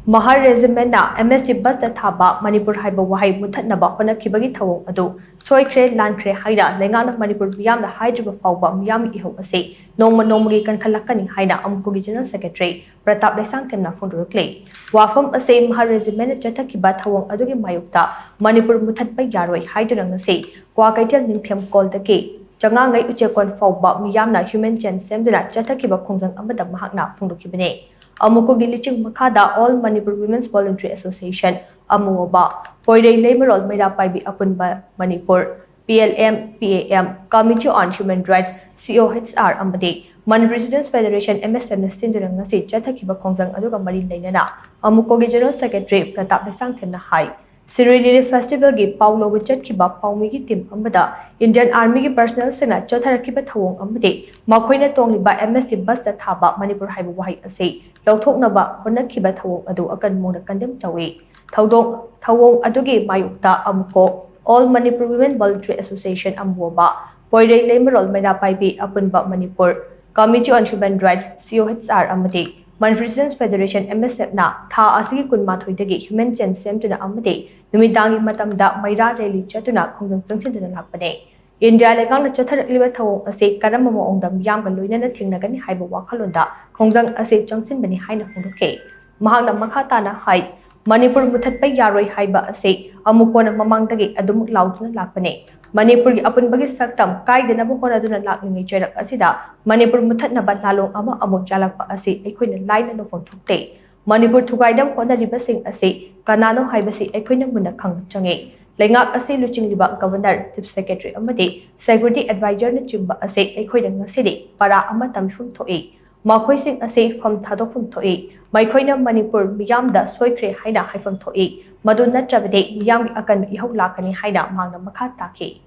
MAHAR REGIMENT MSG bus THABA Manipur HAIBA WAHEI MUTHATNABA HOTNAKHIBAGI THOUONG ADU Shoikhre Lankhre Haina Leingak Manipur Meeyam Da Haidriba Phaoba Meeyam Ihou Asi Nongma Nongmagi Kankhatlakkani Haina AMUCO General Secretary PRATAP LEISHANGTHEM PHONGDORAKLI Wafam Asi MAHAR REGIMENT CHATHAKIBA THOUONG ADUGI MAYOKTA Manipur MUTHATPA YAROI Haiduna ngasi Kwa Kaitel Ningthem Koldaki Changangai Uchekon Phaoba Meeyam Na Human Chain Semduna CHATHAKIBA Khongjang Amada Mahakna Phongdokibane AMUCO Giliching Makada All Manipur Women's Voluntary Association AMUOBA Poirei Lamerol Mera Paibi Apunba Manipur PLM PAM Committee on Human Rights COHR Amade Manipur Residents Federation MSM Sindurangasi Chathakiba Khongjang Aduga Mari Lainana AMUCO General Secretary Pratap LEISHANGTHEM Hai Siri Lili Festival gi Paulo Chatkiba Paumi gi team Amada Indian Army gi personnel sena Chatharakiba Thawong Amade Makoina Tongliba MSD bus THABA Manipur HAIBA WAHEI Asi Lauthoknaba Honakhiba Thawong Adu Akan Mona Kandem Tawi Thawong Adugi Mayukta AMUCO All Manipur Women Voluntary Association AMUOBA Poirei Lamerol Mera Paibi Apunba Manipur Committee on Human Rights COHR Amade Manipur Residents Federation MSF na Tha Asigi Kunmathoidagi Human Chain Semtuna Amade Numidangi Matamda Maira Rally Chatuna Khongjang Changsinduna Lakpane India Legang Chatharakliba Thawong Asi Karama Maongda Miyamga Loinana Thingnagani Haiba Wakhalonda Khongjang Asi Changsinbani Haina Phongdoke Mahakna Makhatana Hai Manipur Muthatpa Yaroi Haiba Asi AMUCOna Mamangdagi Adumuk Lauduna Lakpane Manipur gi apunbagi saktam kaidana bu honaduna lakni cherak asida Manipur muthatnaba lalong ama amuk jalakpa asi aikoina laina no phone thukte Manipur thugaidam honariba sing asi kanano haibasi aikoina muna khang change Leingak asi luchingliba governor chief secretary amade security advisor na chimba asi aikoina ngasidi para ama tamifum thoi makhoi sing asi pham thadofum thoi maikoina Manipur Meeyam Da Shoikhre Haina haifam thoi Madu Natrabade Meeyam gi akan Ihou Lakani Haina Mangna Makha Taki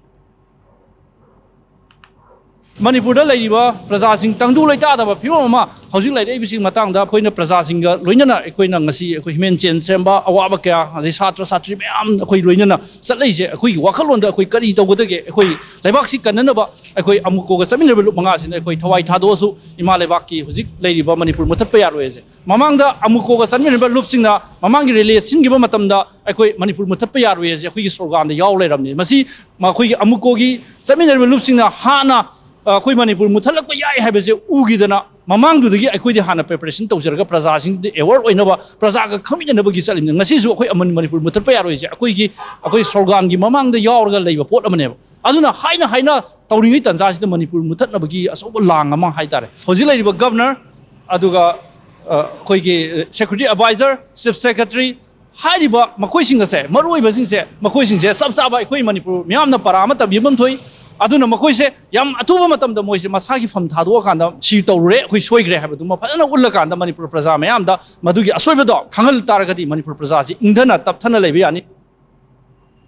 Manipur da leiba prajasing tangdu leitadaba phimama hojik leidai bising matangda khoina prajasinga loinana ekoina ngasi ekoi human chain semba awaba kya ade satra satri meyam ekoi loinana satleise ekoi wakhalonda ekoi kari tawgodage ekoi leibak si kananaba ekoi amuko ga saminaba manga sin ekoi thawai thadosu ima leibak ki hojik leiba Manipur muthatpa yaroese mamangda amuko ga saminaba lupsingna mamangi relation giba matamda ekoi Manipur muthatpa yaroese ekoi slogan da yaw leiramni masi makhoi amuko gi saminaba lupsingna hana Koi Manipur Muthalakpa Yai Haibase Ugidana Mamangdudagi Akwidi Hana preparation Tozerga Prasasing the award or Nova Prasaga coming in the Bugisalim Nasisu Manipur Mutapayaro Akoi Sorgangi Mamang the Yorga Labor Port Amanev Aduna Haina Tauring it and the Manipur Mutatnabagi as over long among Haitare Hosila Governor Aduga Koigi Secretary Advisor Chief Secretary Haidriba Makoising the say Marui Basing say Makoising says Subsaba Koi Manipur Meeyam Na Paramata Bimantoi Aduna makoise yam atuba matamda moise masagi fam thado kanda si tawre khoi soigre habaduma phana ulla kanda Manipur praja mayam da madugi asoibedo khangal taragadi Manipur praja ji ingdana tapthana leibe yani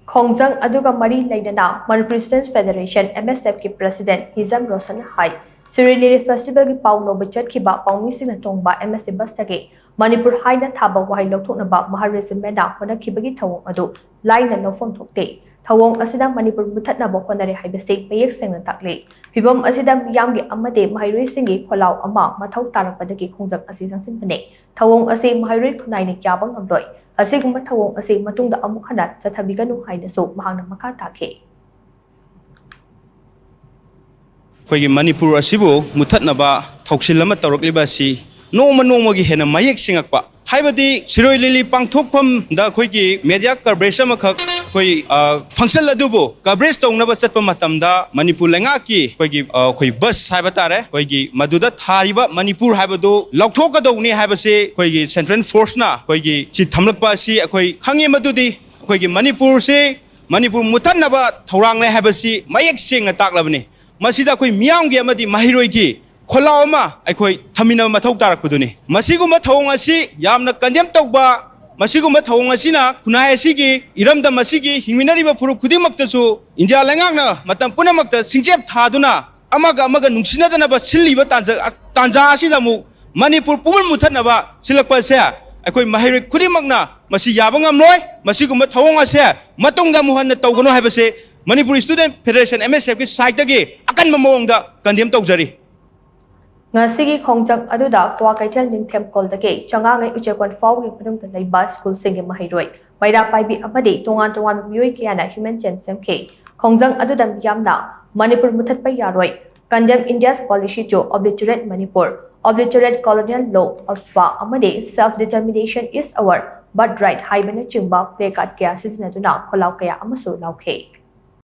Khongjang aduga mari leidana Manipur Residents Federation MSF ki president Hizam Rosan Hai Siri Lili Festival ki paulo bachat ki ba paumi sina tongba MSF bastage Manipur Haina THABA WAHEI lauthoknaba MAHAR REGIMENT honakhibagi thawong adu laina lofom thokte Thawong asida Manipur Muthatnaba honare haibase payek sengna takle Phibam asida Meeyam gi amade mahairoi singi kholau ama mathau tarakpadagi khongjang asi jangsinbane Thawong asi mahairoi khunai ne kyabang amdoi asigumba thawong asi matungda amuk hana chathabiganu haina so mahangna makha takhe Koigi Manipur asibu muthatnaba thoksilama tawrakliba si Nongma Nongmagi hena mayek singakpa Haibadi Siroi Lili Pangthokpham da khoigi media coverage amakak khoi function ladubo coverage tongnaba chatpa matamda Manipur Leingaki khoi bus haiba tare khoigi maduda thariba Manipur haibado lauthokadowni haibase khoigi central force na khoigi chi thamlakpa si khoi khangi madudi khoigi Manipur se Manipur muthatnaba thorang le haibasi mayek singna taklabani masida khoi Meeyam gi amadi mahiroi gi Kholama Aikoi Tamina Matok Tarakuduni. Masiguma Thawong Yamna Kandem Tokba Masiguma Thawong Asina Kunai Sigi Iram da Masigi Himinariba Puru Kudimaktasu India Langana Matam Punamakta Singjep Thaduna Amaga Nuksina Danaba Siliba Tanza Asidamu Manipur Pumal Muthanaba Silakpa Sea Aikoi Mahiri Kudimakna Masi Yabangam Roy Masiguma Thawong Asia Matonga Muhanna Togono Habase Manipur Student Federation MSF ki site gi akan mamongda Kandem Tokjari Ngasigi khongjang aduda kwa kaitel ningthem koldage changangai uchekwan fawgi panungta leiba school singe mahairoi maira paibi amadi tongan mioi kiana human chain semke khongjang aduda miyamna Manipur muthatpa yaroi condemn India's policy to obliterate Manipur, obliterate colonial law of spa amadi self-determination is our birthright haibana chimba play card kaya sisinaduna kholau kaya amasu lauke.